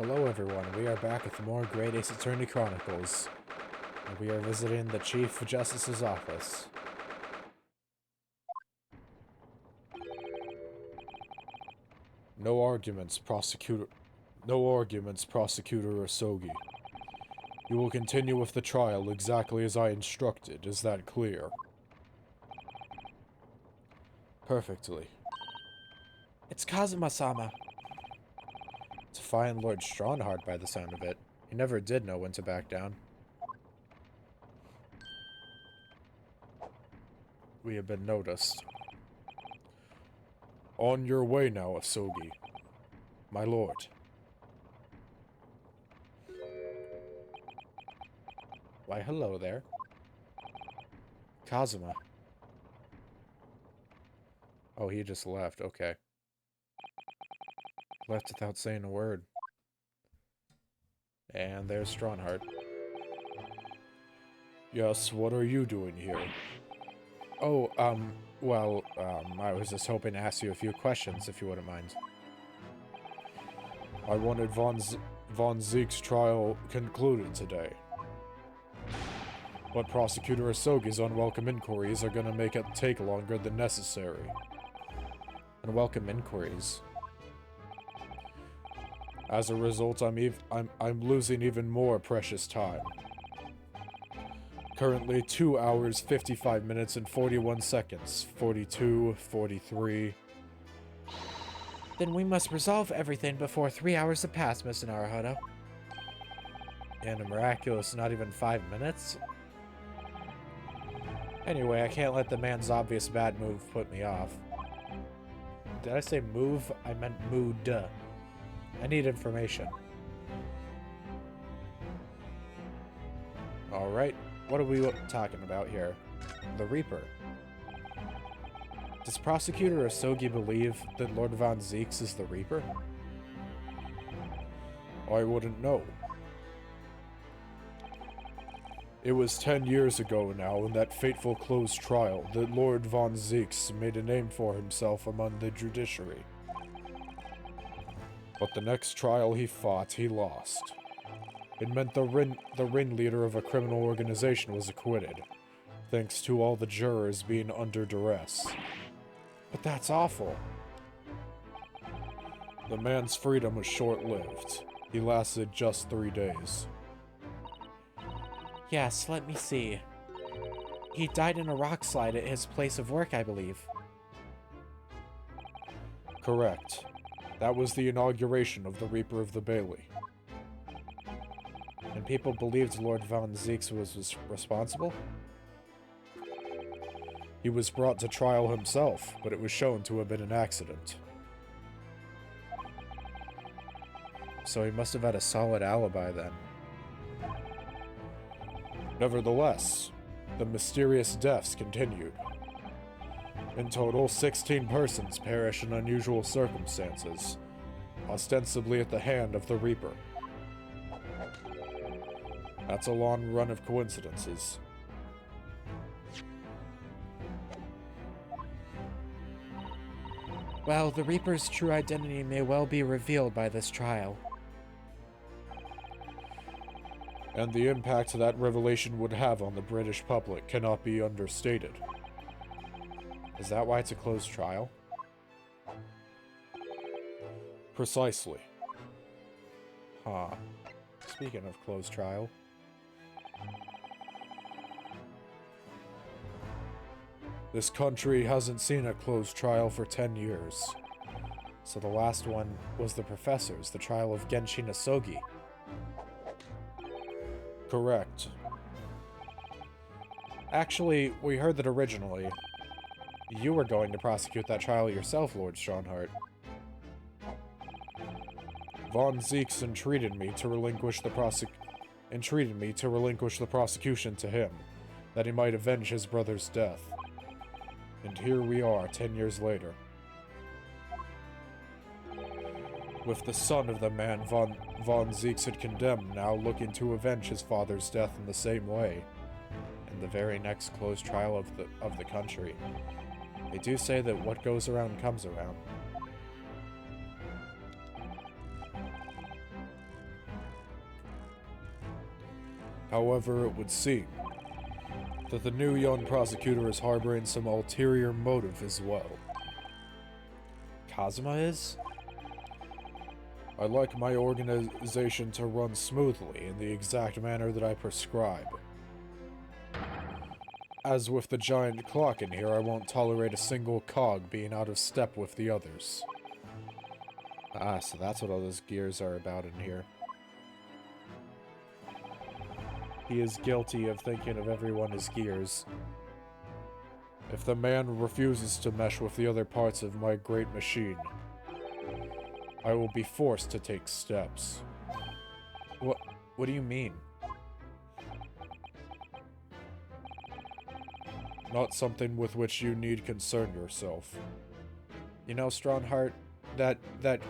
Hello everyone, we are back with more Great Ace Attorney Chronicles, and we are visiting the Chief Justice's office. No arguments, Prosecutor Asogi. You will continue with the trial exactly as I instructed, is that clear? Perfectly. It's Kazuma-sama. It's a fine Lord Strongheart by the sound of it. He never did know when to back down. We have been noticed. On your way now, Asogi. My lord. Why, hello there. Kazuma. Oh, he just left. Okay. Left without saying a word. And there's Strongheart. Yes, what are you doing here? Oh, I was just hoping to ask you a few questions, if you wouldn't mind. I wanted Von Zeke's trial concluded today. But Prosecutor Asogi's unwelcome inquiries are gonna make it take longer than necessary. Unwelcome inquiries? As a result, I'm losing even more precious time. Currently 2 hours, 55 minutes, and 41 seconds. 42, 43... Then we must resolve everything before 3 hours have passed, Mr. Naruhodo. And a miraculous not even 5 minutes? Anyway, I can't let the man's obvious bad move put me off. Did I say move? I meant mood. I need information. Alright, what are we talking about here? The Reaper. Does Prosecutor Asogi believe that Lord Von Zeeks is the Reaper? I wouldn't know. It was 10 years ago now, in that fateful closed trial, that Lord Von Zeeks made a name for himself among the judiciary. But the next trial he fought, he lost. It meant the ringleader of a criminal organization was acquitted, thanks to all the jurors being under duress. But that's awful. The man's freedom was short-lived. He lasted just 3 days. Yes, let me see. He died in a rock slide at his place of work, I believe. Correct. That was the inauguration of the Reaper of the Bailey. And people believed Lord Von Zeeks was responsible? He was brought to trial himself, but it was shown to have been an accident. So he must have had a solid alibi then. Nevertheless, the mysterious deaths continued. In total, 16 persons perished in unusual circumstances, ostensibly at the hand of the Reaper. That's a long run of coincidences. Well, the Reaper's true identity may well be revealed by this trial. And the impact that revelation would have on the British public cannot be understated. Is that why it's a closed trial? Precisely. Huh. Speaking of closed trial. This country hasn't seen a closed trial for 10 years. So the last one was the Professor's, the trial of Genshin Asogi. Correct. Actually, we heard that originally you were going to prosecute that trial yourself, Lord Strongheart. Von Zeeks entreated me to relinquish the prosecution to him, that he might avenge his brother's death. And here we are, 10 years later. With the son of the man Von Zeeks had condemned now looking to avenge his father's death in the same way. In the very next closed trial of the country. They do say that what goes around comes around. However, it would seem that the new young prosecutor is harboring some ulterior motive as well. Kazuma is? I like my organization to run smoothly in the exact manner that I prescribe. As with the giant clock in here, I won't tolerate a single cog being out of step with the others. Ah, so that's what all those gears are about in here. He is guilty of thinking of everyone as gears. If the man refuses to mesh with the other parts of my great machine, I will be forced to take steps. What do you mean? Not something with which you need concern yourself. You know, Strongheart, that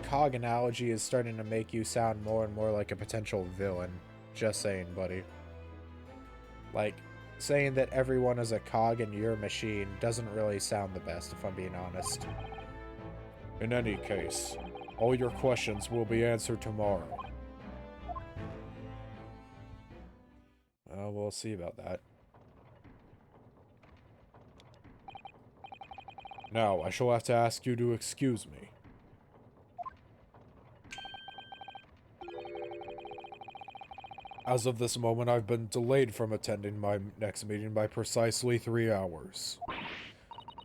cog analogy is starting to make you sound more and more like a potential villain. Just saying, buddy. Like, saying that everyone is a cog in your machine doesn't really sound the best, if I'm being honest. In any case, all your questions will be answered tomorrow. We'll see about that. Now, I shall have to ask you to excuse me. As of this moment, I've been delayed from attending my next meeting by precisely 3 hours.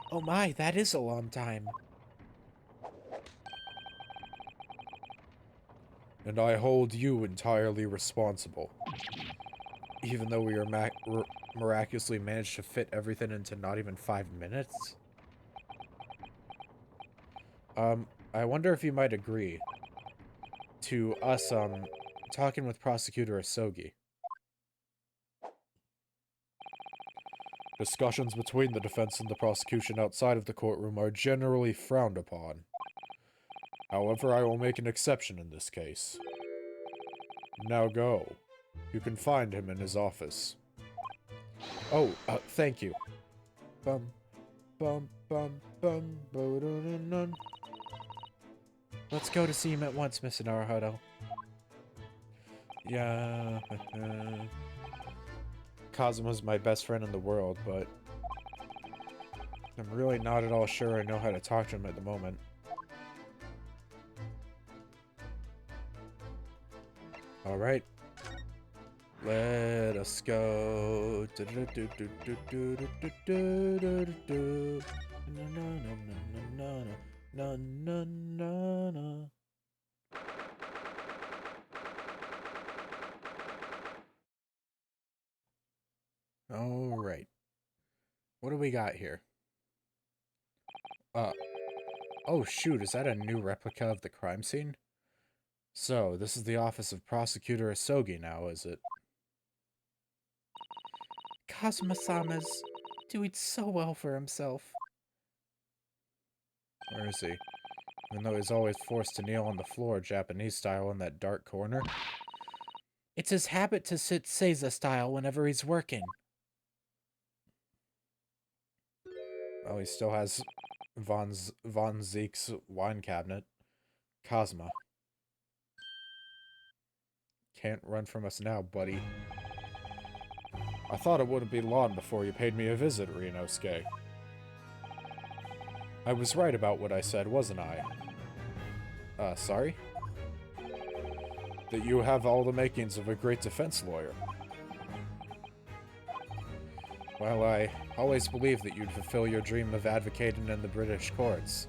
Oh my, that is a long time. And I hold you entirely responsible. Even though we are miraculously managed to fit everything into not even 5 minutes? I wonder if you might agree to us, talking with Prosecutor Asogi. Discussions between the defense and the prosecution outside of the courtroom are generally frowned upon. However, I will make an exception in this case. Now go. You can find him in his office. Oh, thank you. Bum, bum, bum, bum, bo-do-do-dun. Let's go to see him at once, Mr. Naruhodo. Yeah. Kazuma's my best friend in the world, but I'm really not at all sure I know how to talk to him at the moment. Alright. Let us go. Alright. What do we got here? Oh shoot, is that a new replica of the crime scene? So, this is the office of Prosecutor Asogi now, is it? Kazuma-sama's doing so well for himself. Where is he? Even though he's always forced to kneel on the floor, Japanese style, in that dark corner. It's his habit to sit Seiza style whenever he's working. Oh, he still has Von Zeke's wine cabinet. Kazuma. Can't run from us now, buddy. I thought it wouldn't be long before you paid me a visit, Ryunosuke. I was right about what I said, wasn't I? Sorry? That you have all the makings of a great defense lawyer. Well, I always believed that you'd fulfill your dream of advocating in the British courts.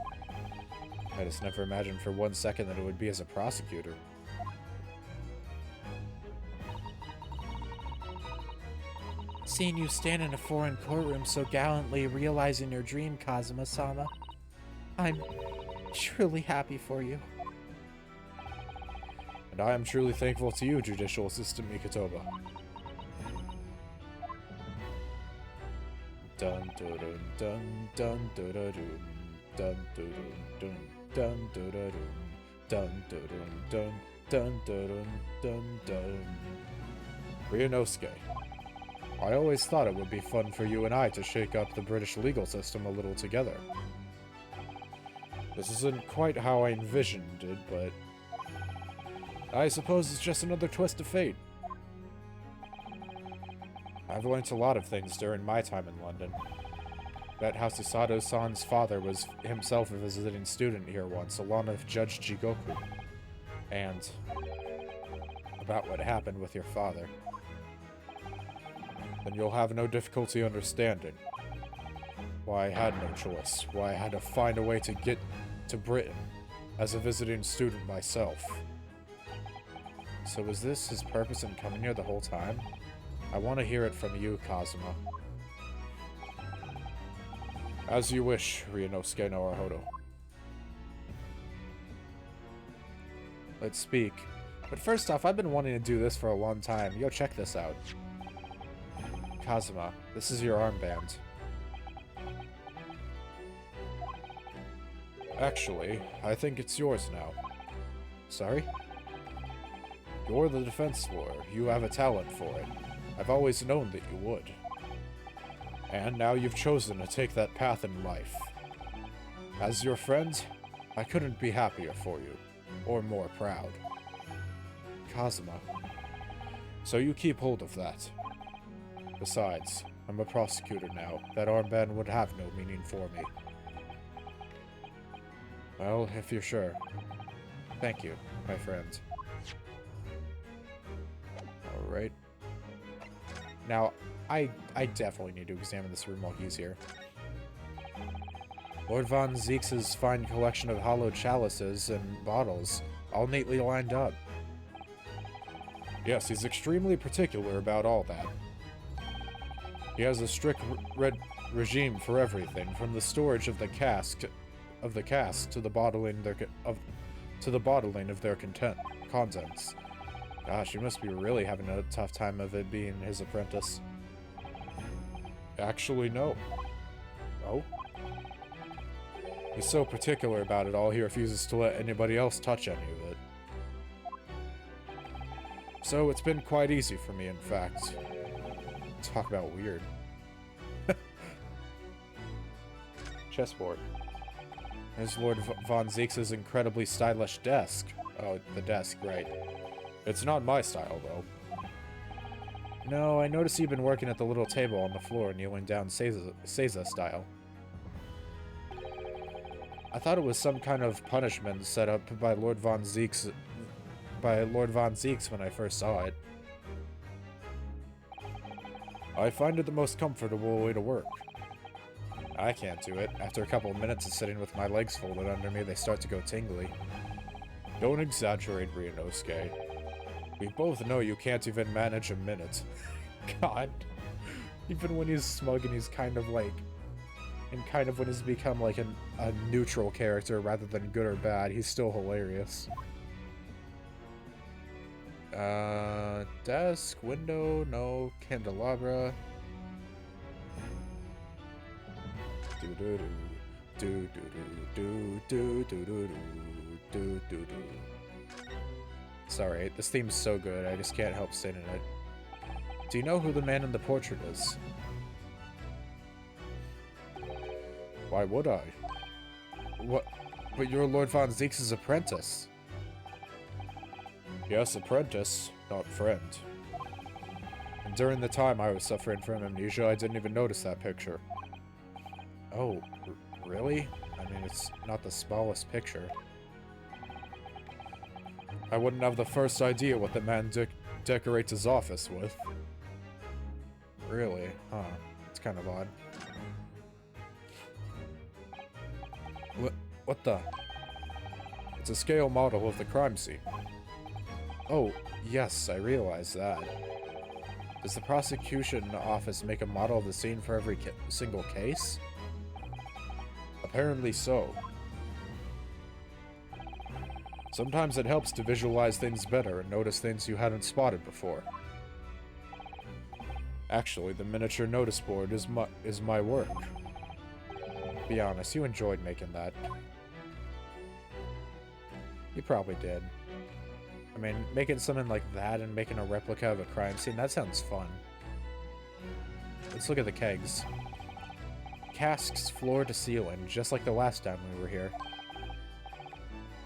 I just never imagined for 1 second that it would be as a prosecutor. Seeing you stand in a foreign courtroom so gallantly realizing your dream, Kazuma-sama, I'm truly happy for you. And I am truly thankful to you, Judicial Assistant Mikotoba. Dun dun dun dun dun dun dun dun dun dun dun dun dun dun dun dun dun. Ryunosuke, I always thought it would be fun for you and I to shake up the British legal system a little together. This isn't quite how I envisioned it, but I suppose it's just another twist of fate. I've learned a lot of things during my time in London. That Hasusato-san's father was himself a visiting student here once, along with Judge Jigoku. And about what happened with your father. Then you'll have no difficulty understanding why I had no choice, why I had to find a way to get to Britain as a visiting student myself. So was this his purpose in coming here the whole time? I want to hear it from you, Kazuma. As you wish, Ryunosuke no Arahodo. Let's speak. But first off, I've been wanting to do this for a long time. Yo, check this out. Kazuma, this is your armband. Actually, I think it's yours now. Sorry? You're the defense lawyer. You have a talent for it. I've always known that you would. And now you've chosen to take that path in life. As your friend, I couldn't be happier for you, or more proud. Kazuma. So you keep hold of that. Besides, I'm a prosecutor now. That armband would have no meaning for me. Well, if you're sure. Thank you, my friend. Alright. Now, I definitely need to examine this room while he's here. Lord Von Zeke's fine collection of hollowed chalices and bottles, all neatly lined up. Yes, he's extremely particular about all that. He has a strict red regime for everything, from the storage of the cask to the bottling of their contents. Gosh, you must be really having a tough time of it being his apprentice. Actually, no. Oh? He's so particular about it all, he refuses to let anybody else touch any of it. So it's been quite easy for me, in fact. Talk about weird. Chessboard. There's Lord Von Zeke's incredibly stylish desk. Oh, the desk, right. It's not my style, though. No, I noticed you've been working at the little table on the floor, kneeling down Seiza style. I thought it was some kind of punishment set up by Lord Von Zeke's when I first saw it. I find it the most comfortable way to work. I can't do it. After a couple of minutes of sitting with my legs folded under me, they start to go tingly. Don't exaggerate, Ryunosuke. We both know you can't even manage a minute. God. Even when he's smug and he's kind of like... And kind of when he's become like a neutral character rather than good or bad, he's still hilarious. Desk, window, no, candelabra. Sorry, this theme's so good, I just can't help singing it. Do you know who the man in the portrait is? Why would I? What? But you're Lord Von Zeke's apprentice. Yes, apprentice, not friend. And during the time I was suffering from amnesia, I didn't even notice that picture. Oh, really? I mean, it's not the smallest picture. I wouldn't have the first idea what the man decorates his office with. Really? Huh. It's kind of odd. What the? It's a scale model of the crime scene. Oh, yes, I realize that. Does the prosecution office make a model of the scene for every single case? Apparently so. Sometimes it helps to visualize things better and notice things you hadn't spotted before. Actually, the miniature notice board is my work. Be honest, you enjoyed making that. You probably did. I mean, making something like that and making a replica of a crime scene, that sounds fun. Let's look at the kegs. Casks floor to ceiling, just like the last time we were here.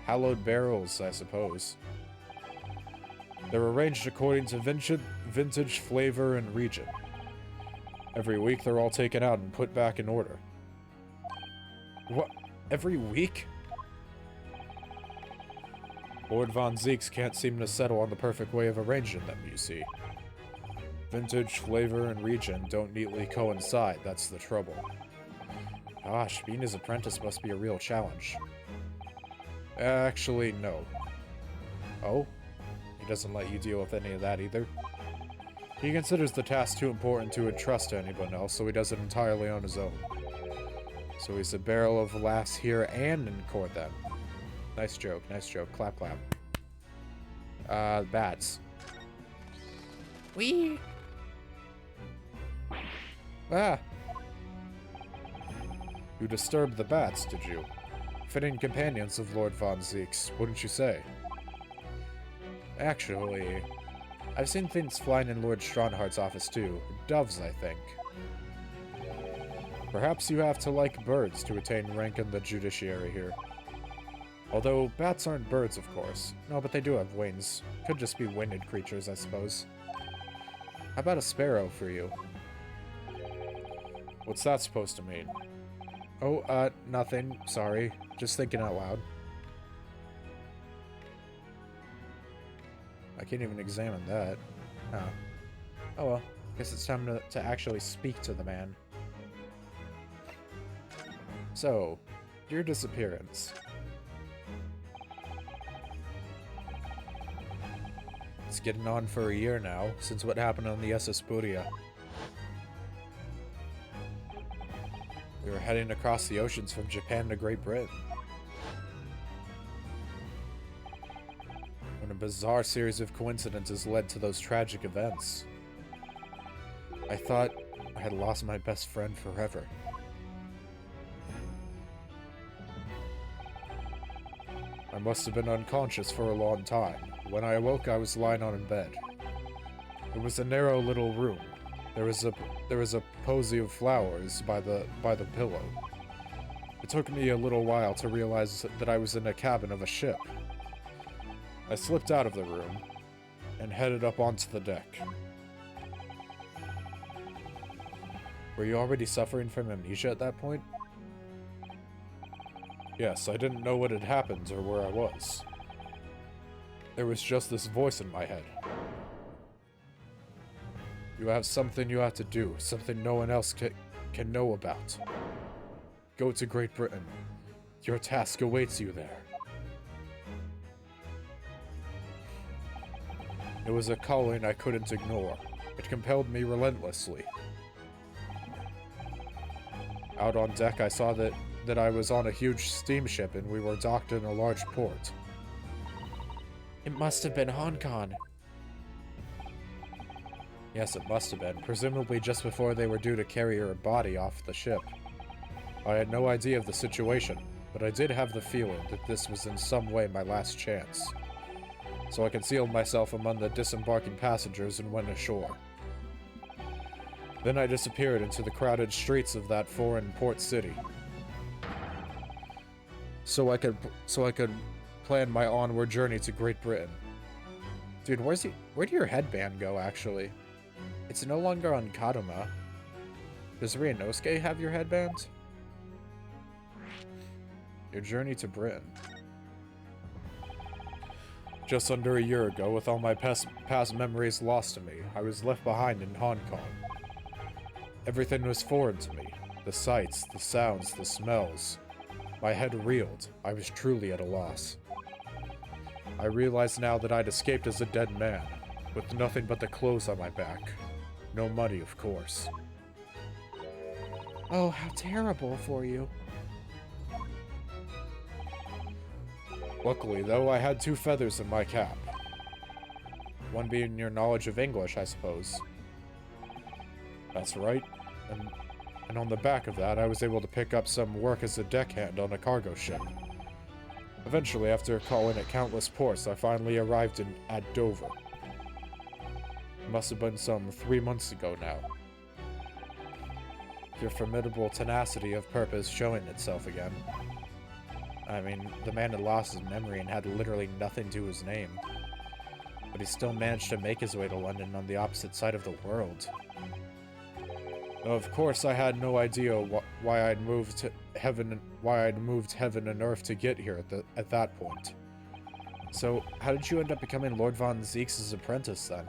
Hallowed barrels, I suppose. They're arranged according to vintage, flavor, and region. Every week they're all taken out and put back in order. What? Every week? Lord Von Zeeks can't seem to settle on the perfect way of arranging them, you see. Vintage, flavor, and region don't neatly coincide, that's the trouble. Gosh, being his apprentice must be a real challenge. Actually, no. Oh? He doesn't let you deal with any of that either? He considers the task too important to entrust to anyone else, so he does it entirely on his own. So he's a barrel of laughs here and in court then. Nice joke, clap clap. Bats. Whee! Ah! You disturbed the bats, did you? Fitting companions of Lord Von Zeeks, wouldn't you say? Actually, I've seen things flying in Lord Strongheart's office too. Doves, I think. Perhaps you have to like birds to attain rank in the judiciary here. Although, bats aren't birds, of course. No, but they do have wings. Could just be winged creatures, I suppose. How about a sparrow for you? What's that supposed to mean? Oh, nothing. Sorry. Just thinking out loud. I can't even examine that. Oh. Oh well. Guess it's time to actually speak to the man. So, your disappearance. It's getting on for a year now, since what happened on the SS Buria. We were heading across the oceans from Japan to Great Britain, when a bizarre series of coincidences led to those tragic events. I thought I had lost my best friend forever. I must have been unconscious for a long time. When I awoke, I was lying on in bed. It was a narrow little room. There was a posy of flowers by the pillow. It took me a little while to realize that I was in a cabin of a ship. I slipped out of the room and headed up onto the deck. Were you already suffering from amnesia at that point? Yes, I didn't know what had happened or where I was. There was just this voice in my head. You have something you have to do, something no one else can know about. Go to Great Britain. Your task awaits you there. It was a calling I couldn't ignore. It compelled me relentlessly. Out on deck, I saw that I was on a huge steamship and we were docked in a large port. It must have been Hong Kong. Yes, it must have been, presumably just before they were due to carry her body off the ship. I had no idea of the situation, but I did have the feeling that this was in some way my last chance. So I concealed myself among the disembarking passengers and went ashore. Then I disappeared into the crowded streets of that foreign port city. So I could plan my onward journey to Great Britain. Dude, where'd your headband go, actually? It's no longer on Kadoma. Does Ryunosuke have your headband? Your journey to Britain. Just under a year ago, with all my past memories lost to me, I was left behind in Hong Kong. Everything was foreign to me. The sights, the sounds, the smells. My head reeled. I was truly at a loss. I realized now that I'd escaped as a dead man, with nothing but the clothes on my back. No money, of course. Oh, how terrible for you. Luckily, though, I had 2 feathers in my cap. One being your knowledge of English, I suppose. That's right. And on the back of that, I was able to pick up some work as a deckhand on a cargo ship. Eventually, after calling at countless ports, I finally arrived at Dover. It must have been some 3 months ago now. Your formidable tenacity of purpose showing itself again. I mean, the man had lost his memory and had literally nothing to his name. But he still managed to make his way to London on the opposite side of the world. Of course, I had no idea why I'd moved heaven and earth to get here at that point. So, how did you end up becoming Lord Von Zeke's apprentice then?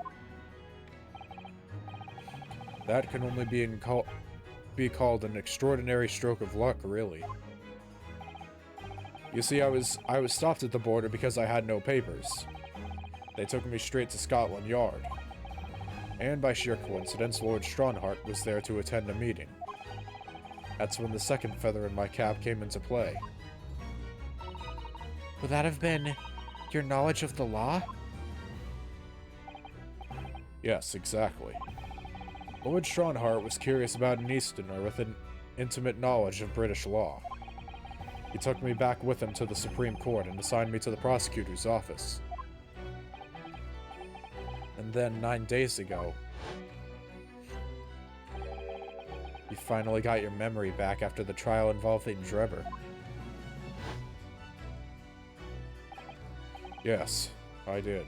That can only be called an extraordinary stroke of luck, really. You see, I was stopped at the border because I had no papers. They took me straight to Scotland Yard. And by sheer coincidence, Lord Strongheart was there to attend a meeting. That's when the second feather in my cap came into play. Would that have been your knowledge of the law? Yes, exactly. Lord Strongheart was curious about an Easterner with an intimate knowledge of British law. He took me back with him to the Supreme Court and assigned me to the prosecutor's office. And then, 9 days ago, you finally got your memory back after the trial involving Drebber. Yes, I did.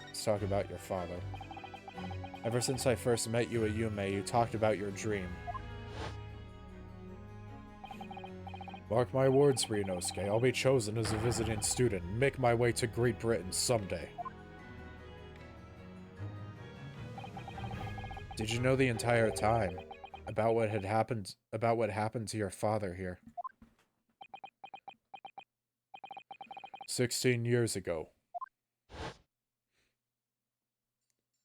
Let's talk about your father. Ever since I first met you at Yume, you talked about your dream. Mark my words, Ryunosuke, I'll be chosen as a visiting student and make my way to Great Britain someday. Did you know the entire time about what happened to your father here? 16 years ago.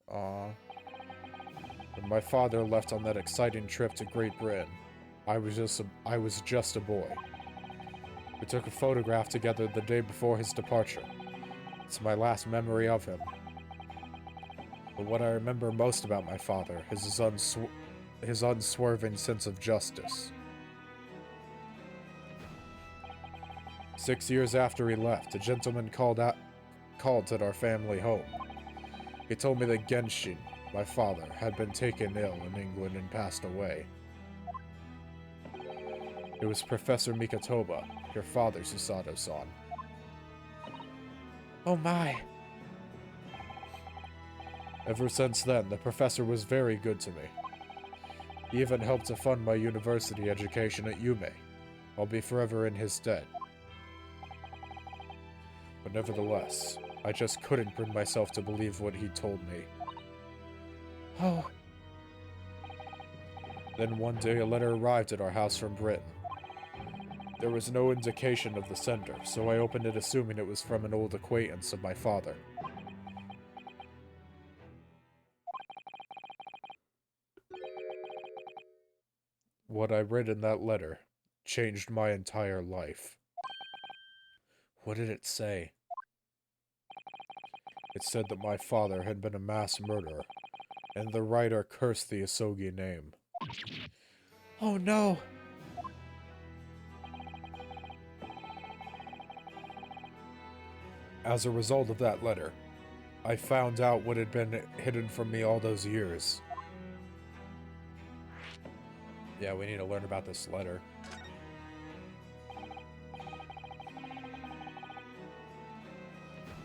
When my father left on that exciting trip to Great Britain, I was just a boy. We took a photograph together the day before his departure. It's my last memory of him. But what I remember most about my father is his unswerving sense of justice. 6 years after he left, a gentleman called at our family home. He told me that Genshin, my father, had been taken ill in England and passed away. It was Professor Mikotoba, your father, Susato-san. Oh my! Ever since then, the professor was very good to me. He even helped to fund my university education at Yume. I'll be forever in his debt. But nevertheless, I just couldn't bring myself to believe what he told me. Oh. Then one day a letter arrived at our house from Britain. There was no indication of the sender, so I opened it assuming it was from an old acquaintance of my father. What I read in that letter changed my entire life. What did it say? It said that my father had been a mass murderer, and the writer cursed the Asogi name. Oh no! As a result of that letter, I found out what had been hidden from me all those years. Yeah, we need to learn about this letter.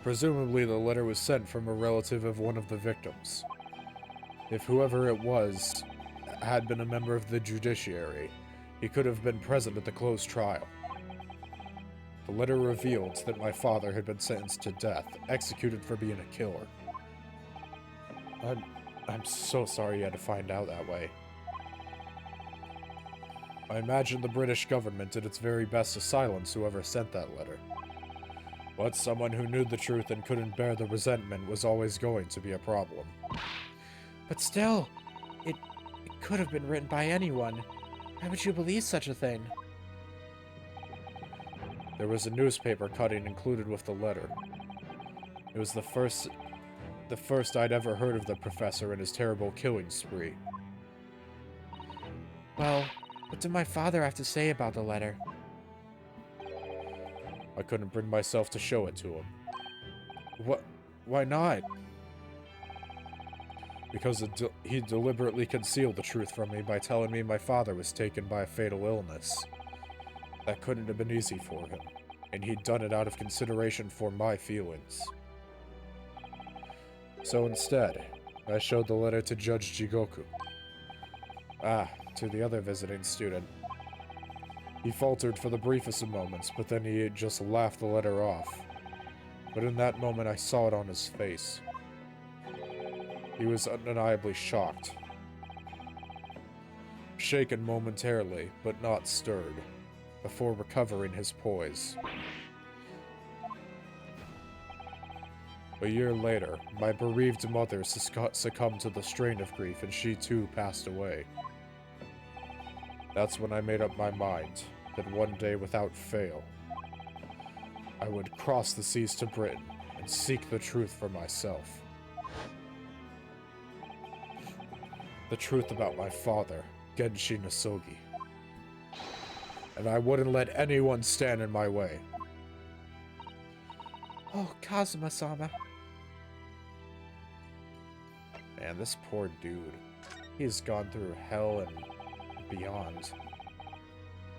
Presumably, the letter was sent from a relative of one of the victims. If whoever it was had been a member of the judiciary, he could have been present at the closed trial. The letter revealed that my father had been sentenced to death, executed for being a killer. I'm so sorry you had to find out that way. I imagine the British government did its very best to silence whoever sent that letter. But someone who knew the truth and couldn't bear the resentment was always going to be a problem. But still, it could have been written by anyone. Why would you believe such a thing? There was a newspaper cutting included with the letter. It was the first I'd ever heard of the professor and his terrible killing spree. Well, what did my father have to say about the letter? I couldn't bring myself to show it to him. Why not? Because he deliberately concealed the truth from me by telling me my father was taken by a fatal illness. That couldn't have been easy for him, and he'd done it out of consideration for my feelings. So instead, I showed the letter to Judge Jigoku. Ah, to the other visiting student. He faltered for the briefest of moments, but then he just laughed the letter off. But in that moment, I saw it on his face. He was undeniably shocked. Shaken momentarily, but not stirred, before recovering his poise. A year later, my bereaved mother succumbed to the strain of grief, and she too passed away. That's when I made up my mind that one day, without fail, I would cross the seas to Britain and seek the truth for myself. The truth about my father, Genshi Nasogi. And I wouldn't let anyone stand in my way. Oh, Kazuma-sama. Man, this poor dude. He's gone through hell and beyond.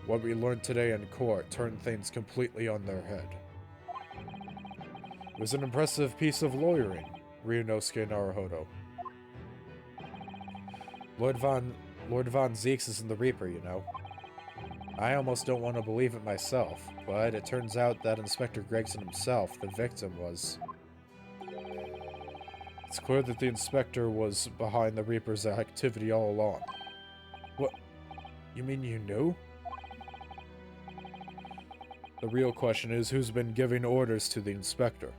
What we learned today in court turned things completely on their head. It was an impressive piece of lawyering, Ryunosuke Naruhodo. Lord Von Zeeks isn't the Reaper, you know. I almost don't want to believe it myself, but it turns out that Inspector Gregson himself, the victim, was... It's clear that the Inspector was behind the Reaper's activity all along. What? You mean you knew? The real question is, who's been giving orders to the Inspector?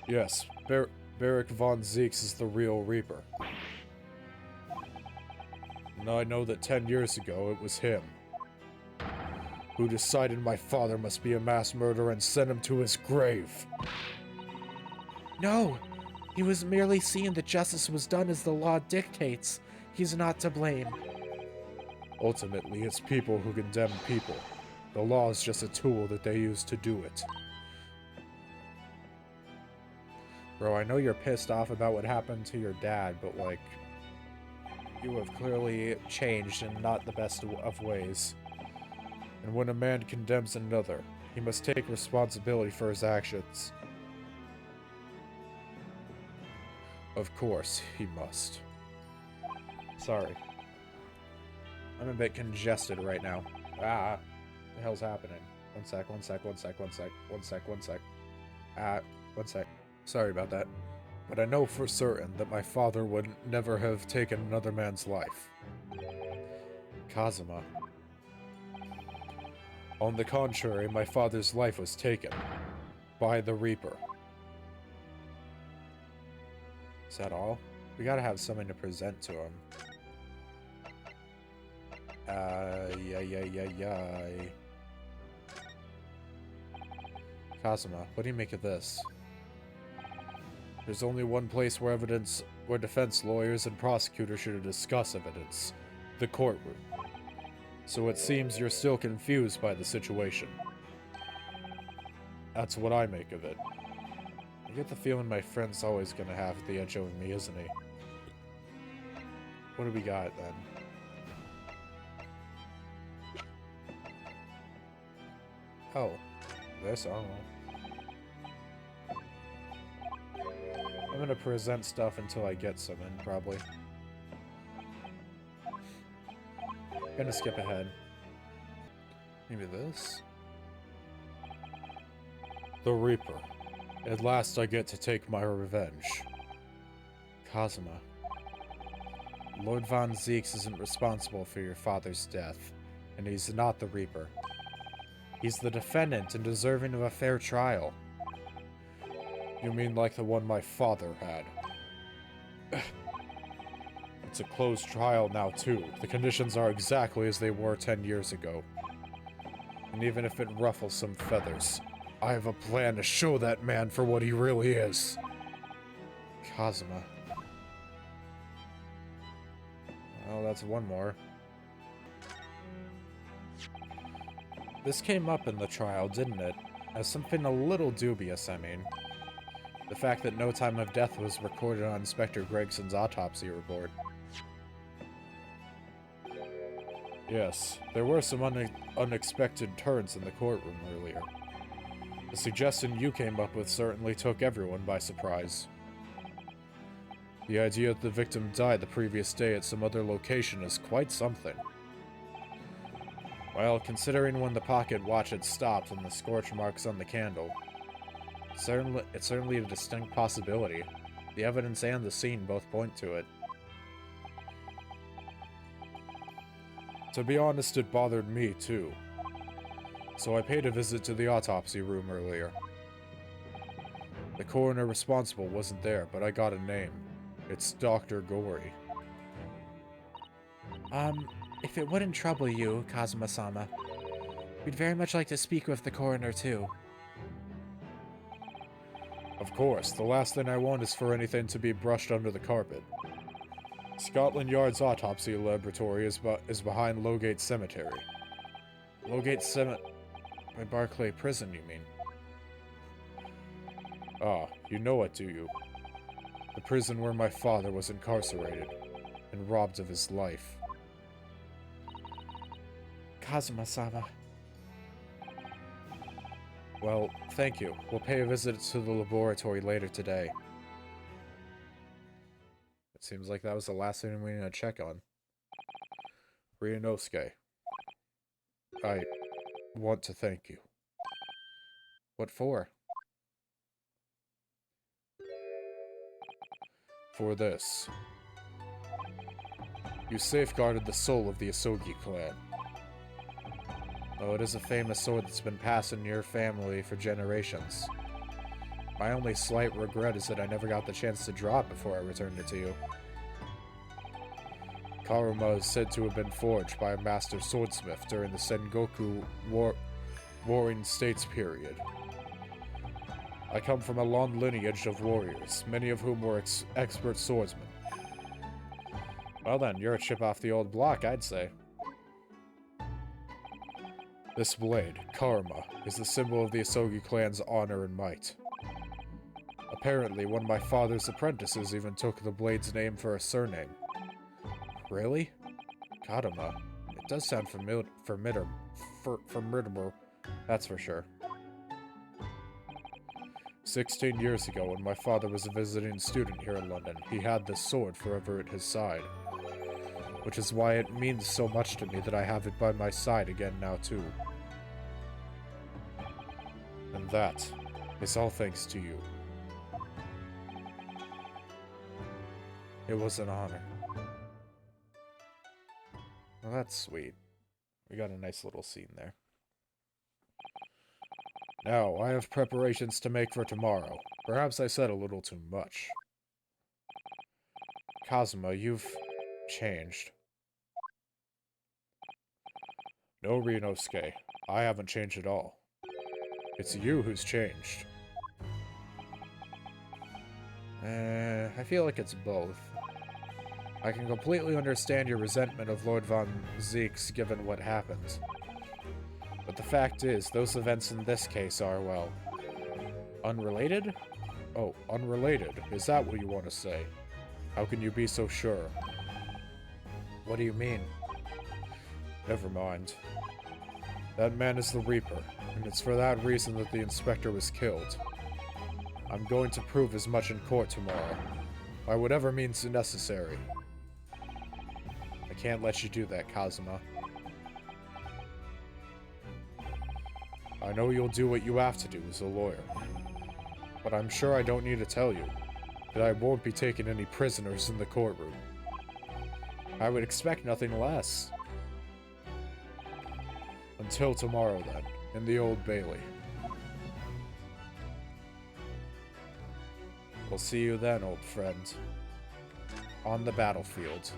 Yes, Barrick Von Zeeks is the real Reaper. And I know that 10 years ago, it was him who decided my father must be a mass murderer and sent him to his grave. No! He was merely seeing that justice was done as the law dictates. He's not to blame. Ultimately, it's people who condemn people. The law is just a tool that they use to do it. Bro, I know you're pissed off about what happened to your dad, but, like, you have clearly changed in not the best of ways. And when a man condemns another, he must take responsibility for his actions. Of course, he must. Sorry. I'm a bit congested right now. Ah, what the hell's happening? One sec. One sec. Sorry about that. But I know for certain that my father would never have taken another man's life. Kazuma. On the contrary, my father's life was taken by the Reaper. Is that all? We gotta have something to present to him. Kazuma, what do you make of this? There's only one place where defense lawyers and prosecutors should discuss evidence. The courtroom. So it seems you're still confused by the situation. That's what I make of it. I get the feeling my friend's always gonna have the edge over me, isn't he? What do we got, then? Oh. This? I don't know. I'm gonna present stuff until I get some in, probably. Gonna skip ahead. Maybe this? The Reaper. At last I get to take my revenge. Kazuma. Lord Von Zeeks isn't responsible for your father's death, and he's not the Reaper. He's the defendant and deserving of a fair trial. You mean like the one my father had? It's a closed trial now, too. The conditions are exactly as they were 10 years ago. And even if it ruffles some feathers, I have a plan to show that man for what he really is. Kazuma. Oh, that's one more. This came up in the trial, didn't it? As something a little dubious, I mean. The fact that no time of death was recorded on Inspector Gregson's autopsy report. Yes, there were some unexpected turns in the courtroom earlier. The suggestion you came up with certainly took everyone by surprise. The idea that the victim died the previous day at some other location is quite something. Well, considering when the pocket watch had stopped and the scorch marks on the candle, it's certainly a distinct possibility. The evidence and the scene both point to it. To be honest, it bothered me, too. So I paid a visit to the autopsy room earlier. The coroner responsible wasn't there, but I got a name. It's Dr. Gory. If it wouldn't trouble you, Kazuma-sama, we'd very much like to speak with the coroner, too. Of course, the last thing I want is for anything to be brushed under the carpet. Scotland Yard's autopsy laboratory is behind Lowgate Cemetery. Lowgate Cemetery? By Barclay Prison, you mean? Ah, you know it, do you? The prison where my father was incarcerated and robbed of his life. Kazuma-sama. Well, thank you. We'll pay a visit to the laboratory later today. It seems like that was the last thing we need to check on. Ryunosuke, I want to thank you. What for? For this. You safeguarded the soul of the Asogi clan. Though it is a famous sword that's been passed in your family for generations. My only slight regret is that I never got the chance to draw it before I returned it to you. Karuma is said to have been forged by a master swordsmith during the Sengoku Warring States period. I come from a long lineage of warriors, many of whom were expert swordsmen. Well then, you're a chip off the old block, I'd say. This blade, Karma, is the symbol of the Asogi clan's honor and might. Apparently, one of my father's apprentices even took the blade's name for a surname. Really? Karma. It does sound formidable, that's for sure. 16 years ago, when my father was a visiting student here in London, he had this sword forever at his side. Which is why it means so much to me that I have it by my side again now, too. And that is all thanks to you. It was an honor. Well, that's sweet. We got a nice little scene there. Now, I have preparations to make for tomorrow. Perhaps I said a little too much. Kazuma, you've changed. No, Ryunosuke. I haven't changed at all. It's you who's changed. I feel like it's both. I can completely understand your resentment of Lord Von Zeeks given what happened. But the fact is, those events in this case are, well, unrelated? Oh, unrelated. Is that what you want to say? How can you be so sure? What do you mean? Never mind. That man is the Reaper, and it's for that reason that the Inspector was killed. I'm going to prove as much in court tomorrow, by whatever means necessary. I can't let you do that, Kazuma. I know you'll do what you have to do as a lawyer, but I'm sure I don't need to tell you that I won't be taking any prisoners in the courtroom. I would expect nothing less. Until tomorrow, then, in the Old Bailey. We'll see you then, old friend. On the battlefield.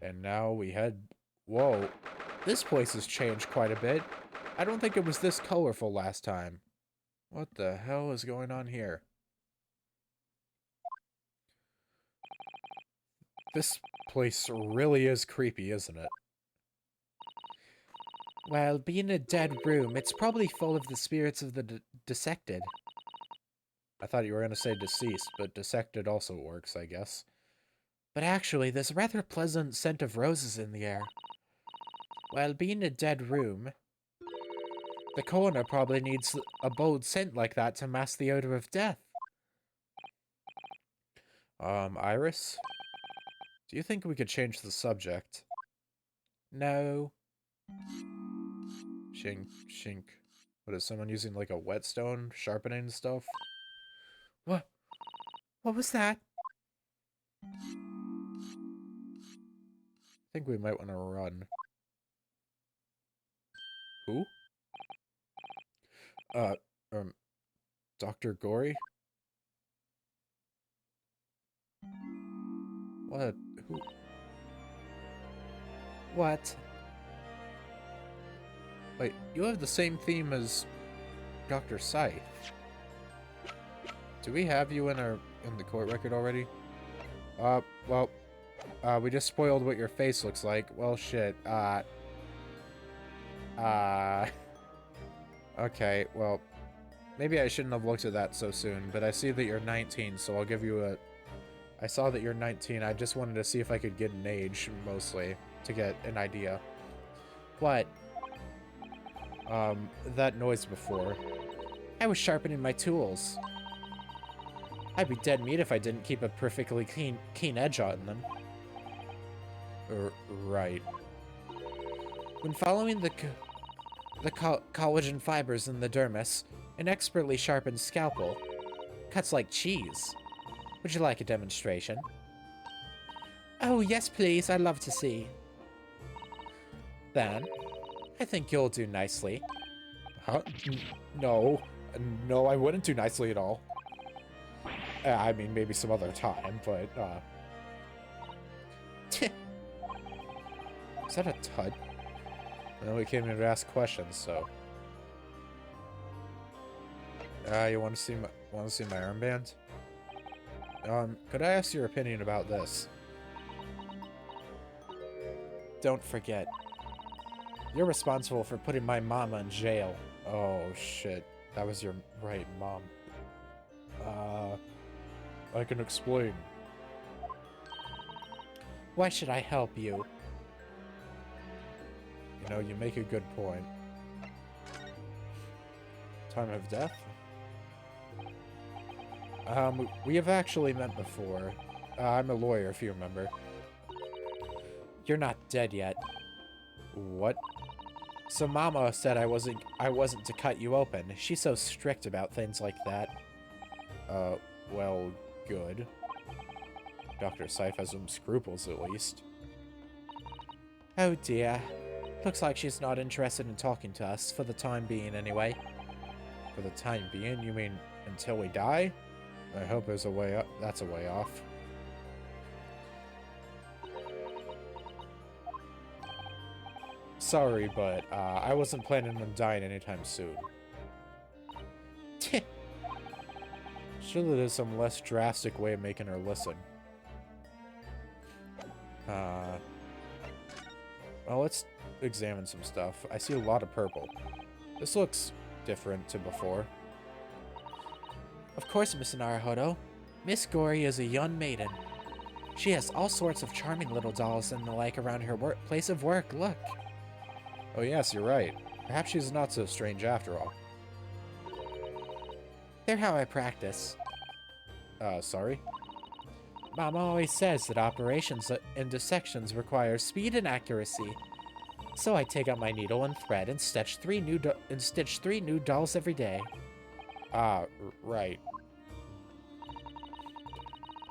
And now we head... Whoa. This place has changed quite a bit. I don't think it was this colorful last time. What the hell is going on here? This place really is creepy, isn't it? Well, being a dead room, it's probably full of the spirits of the dissected. I thought you were going to say deceased, but dissected also works, I guess. But actually, there's a rather pleasant scent of roses in the air. Well, being a dead room, the coroner probably needs a bold scent like that to mask the odor of death. Iris? Do you think we could change the subject? No. Shink, shink. What, is someone using like a whetstone, sharpening stuff? What? What was that? I think we might want to run. Who? Uh, um, Dr. Gory? What? Who? What? Wait, you have the same theme as Dr. Scythe. Do we have you in the court record already? Well, we just spoiled what your face looks like. Well, shit. Okay, well, maybe I shouldn't have looked at that so soon, but I see that you're 19, so I'll give you a... I saw that you're 19, I just wanted to see if I could get an age, mostly, to get an idea. What? That noise before. I was sharpening my tools. I'd be dead meat if I didn't keep a perfectly keen edge on them. Right. When following the collagen fibers in the dermis, an expertly sharpened scalpel cuts like cheese. Would you like a demonstration? Oh, yes, please. I'd love to see. Then, I think you'll do nicely. Huh? No. No, I wouldn't do nicely at all. I mean, maybe some other time, but, Is that a tut? No, we came here to ask questions, so... you want to see my armband? Could I ask your opinion about this? Don't forget, you're responsible for putting my mama in jail. Oh, shit. That was your right mom. I can explain. Why should I help you? You know, you make a good point. Time of death? We have actually met before. I'm a lawyer, if you remember. You're not dead yet. What? So Mama said I wasn't to cut you open. She's so strict about things like that. Well, good. Dr. Scythe has some scruples, at least. Oh dear. Looks like she's not interested in talking to us, for the time being anyway. For the time being? You mean until we die? I hope there's a way up. That's a way off. Sorry, but I wasn't planning on dying anytime soon. Surely there's some less drastic way of making her listen. Well, let's examine some stuff. I see a lot of purple. This looks different to before. Of course, Miss Naruhodo. Miss Gory is a young maiden. She has all sorts of charming little dolls and the like around her place of work. Look. Oh yes, you're right. Perhaps she's not so strange after all. They're how I practice. Sorry? Mama always says that operations in dissections require speed and accuracy. So I take out my needle and thread and stitch three new dolls every day. Right.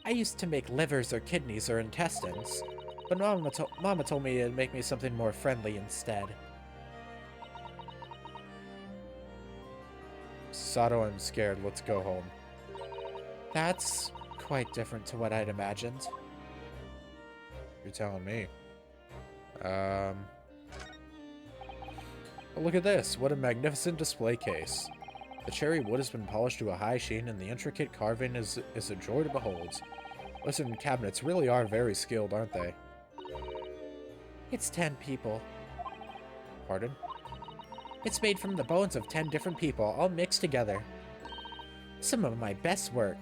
I used to make livers or kidneys or intestines, but Mama told me it'd make me something more friendly instead. Sato, I'm scared. Let's go home. That's quite different to what I'd imagined. You're telling me. Oh, look at this. What a magnificent display case. The cherry wood has been polished to a high sheen, and the intricate carving is a joy to behold. Western cabinets really are very skilled, aren't they? It's 10 people. Pardon? It's made from the bones of 10 different people, all mixed together. Some of my best work.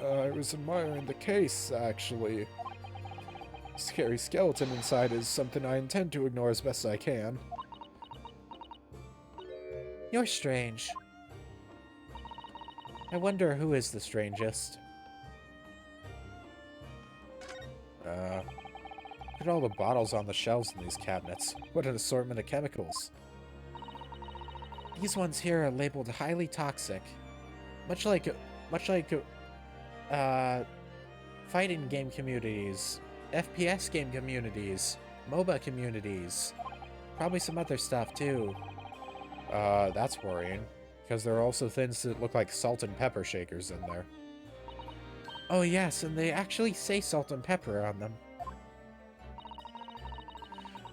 I was admiring the case, actually. Scary skeleton inside is something I intend to ignore as best I can. You're strange. I wonder who is the strangest. Look at all the bottles on the shelves in these cabinets. What an assortment of chemicals. These ones here are labeled highly toxic. Much like fighting game communities, FPS game communities, MOBA communities, probably some other stuff too. That's worrying, because there are also things that look like salt and pepper shakers in there. Oh yes, and they actually say salt and pepper on them.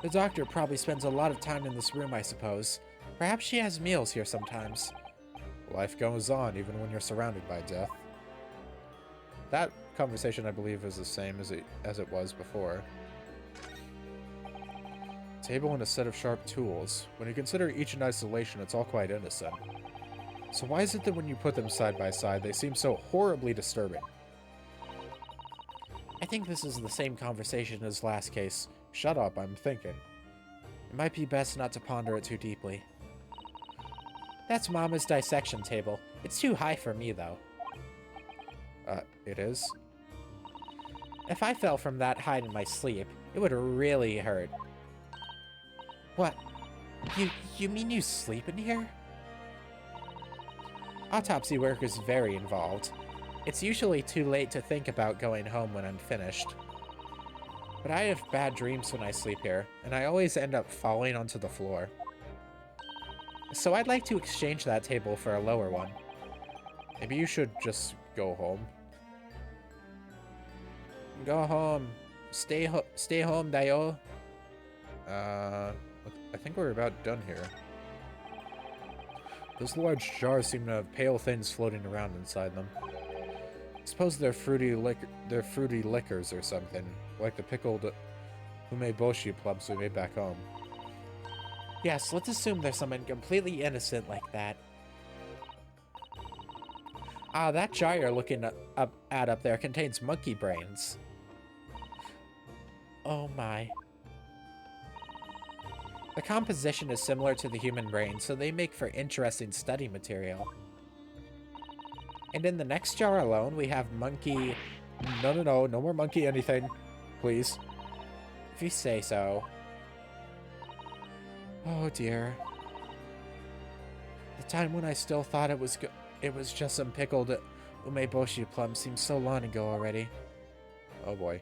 The doctor probably spends a lot of time in this room, I suppose. Perhaps she has meals here sometimes. Life goes on even when you're surrounded by death. That conversation, I believe, is the same as it was before. Table and a set of sharp tools. When you consider each in isolation, it's all quite innocent. So why is it that when you put them side by side, they seem so horribly disturbing? I think this is the same conversation as last case. Shut up, I'm thinking. It might be best not to ponder it too deeply. That's Mama's dissection table. It's too high for me, though. It is? If I fell from that height in my sleep, it would really hurt. What? You mean you sleep in here? Autopsy work is very involved. It's usually too late to think about going home when I'm finished. But I have bad dreams when I sleep here, and I always end up falling onto the floor. So I'd like to exchange that table for a lower one. Maybe you should just go home. Go home. Stay home, Dayo. I think we're about done here. Those large jars seem to have pale things floating around inside them. I suppose they're fruity liquors or something, like the pickled umeboshi plums we made back home. Yes, let's assume there's someone completely innocent like that. Ah, that jar you're looking up there contains monkey brains. Oh my. The composition is similar to the human brain, so they make for interesting study material. And in the next jar alone, we have monkey... No more monkey anything. Please. If you say so. Oh dear. The time when I still thought it was just some pickled umeboshi plum seems so long ago already. Oh boy.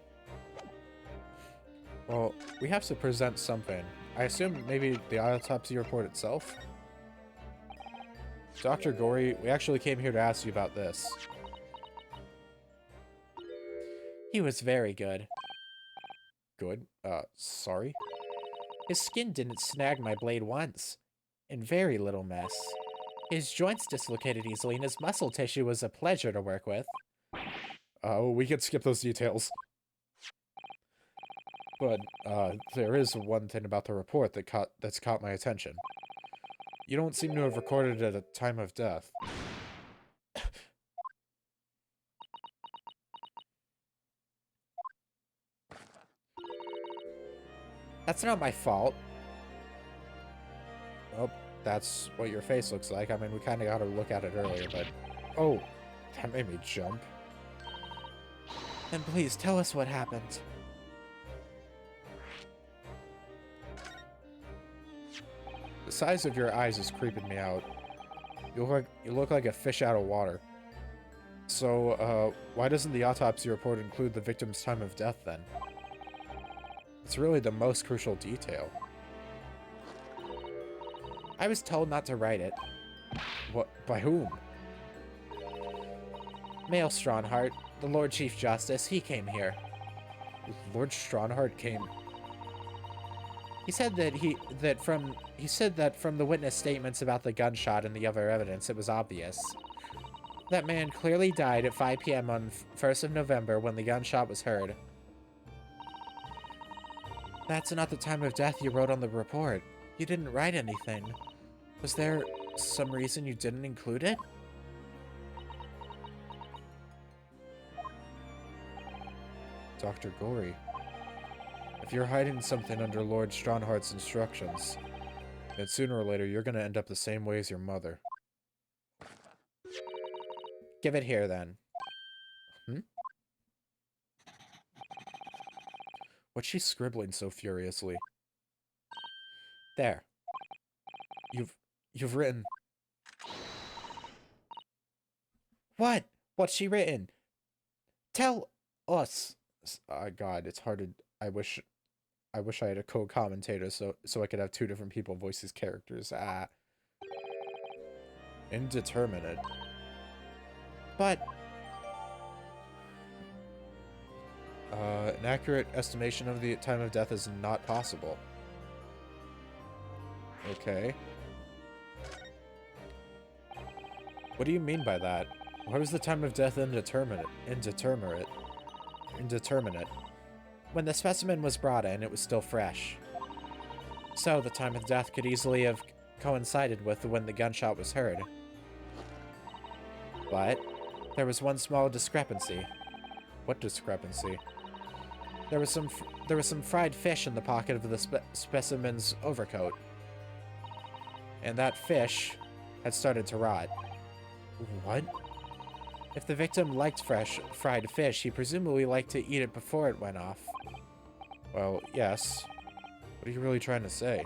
Well, we have to present something. I assume maybe the autopsy report itself? Dr. Gory, we actually came here to ask you about this. He was very good. Good? Sorry? His skin didn't snag my blade once. In very little mess. His joints dislocated easily, and his muscle tissue was a pleasure to work with. We could skip those details. But, there is one thing about the report that's caught my attention. You don't seem to have recorded it at the time of death. That's not my fault. Well, that's what your face looks like. I mean, we kind of got to look at it earlier, but... Oh, that made me jump. Then please, tell us what happened. The size of your eyes is creeping me out. You look like a fish out of water. So, why doesn't the autopsy report include the victim's time of death, then? It's really the most crucial detail. I was told not to write it. What? By whom? Mail Stronghart, the Lord Chief Justice, he came here. Lord Stronghart came... He said that from the witness statements about the gunshot and the other evidence, it was obvious. That man clearly died at 5 p.m. on 1st of November when the gunshot was heard. That's not the time of death you wrote on the report. You didn't write anything. Was there some reason you didn't include it? Dr. Gory. If you're hiding something under Lord Strongheart's instructions, then sooner or later you're gonna end up the same way as your mother. Give it here, then. Hmm? What's she scribbling so furiously? There. You've written... What? What's she written? Tell us. God, it's hard to... I wish I had a co-commentator so I could have two different people voice these characters. Indeterminate. But... An accurate estimation of the time of death is not possible. Okay. What do you mean by that? Why was the time of death indeterminate? Indeterminate. When the specimen was brought in, it was still fresh. So the time of death could easily have coincided with when the gunshot was heard. But there was one small discrepancy. What discrepancy? There was some fried fish in the pocket of the specimen's overcoat. And that fish had started to rot. What? If the victim liked fresh fried fish, he presumably liked to eat it before it went off. Well, yes. What are you really trying to say?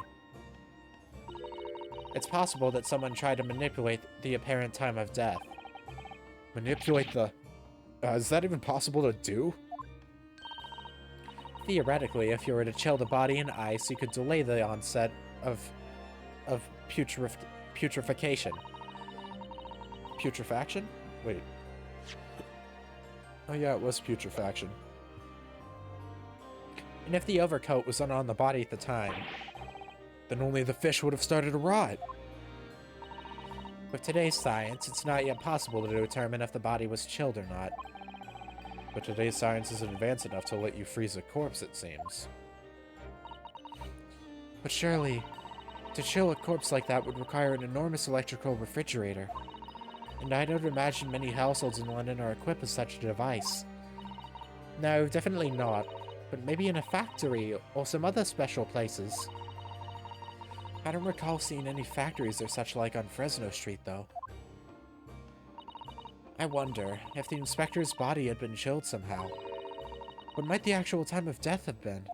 It's possible that someone tried to manipulate the apparent time of death. Manipulate the... is that even possible to do? Theoretically, if you were to chill the body in ice, you could delay the onset of putrefaction. Putrefaction? Wait. Oh yeah, it was putrefaction. And if the overcoat was on the body at the time, then only the fish would have started to rot. With today's science, it's not yet possible to determine if the body was chilled or not. But today's science isn't advanced enough to let you freeze a corpse, it seems. But surely, to chill a corpse like that would require an enormous electrical refrigerator. And I don't imagine many households in London are equipped with such a device. No, definitely not. But maybe in a factory or some other special places. I don't recall seeing any factories or such like on Fresno Street, though. I wonder if the inspector's body had been chilled somehow. What might the actual time of death have been?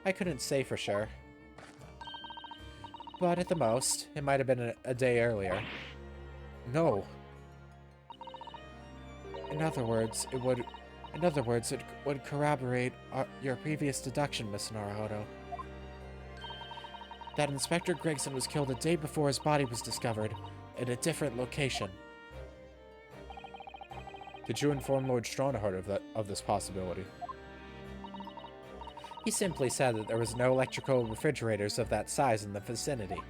I couldn't say for sure. But at the most, it might have been a day earlier. No. In other words, it would corroborate your previous deduction, Miss Naruhodo. That Inspector Gregson was killed a day before his body was discovered, at a different location. Did you inform Lord Strongheart of this possibility? He simply said that there was no electrical refrigerators of that size in the vicinity.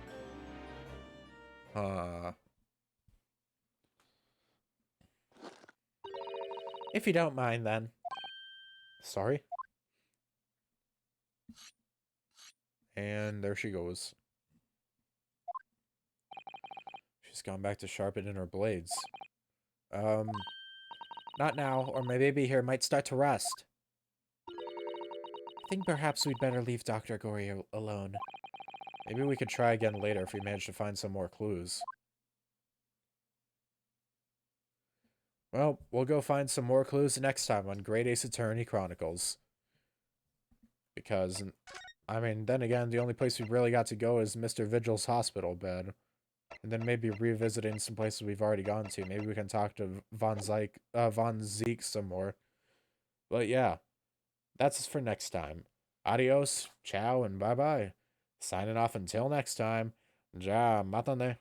If you don't mind, then. Sorry? And there she goes. She's gone back to sharpening her blades. Not now, or my baby here might start to rust. I think perhaps we'd better leave Dr. Gory alone. Maybe we could try again later if we manage to find some more clues. Well, we'll go find some more clues next time on Great Ace Attorney Chronicles. Because, I mean, then again, the only place we really got to go is Mr. Vigil's hospital bed. And then maybe revisiting some places we've already gone to. Maybe we can talk to Von Zeke some more. But yeah, that's for next time. Adios, ciao, and bye-bye. Signing off until next time. Ja, matane.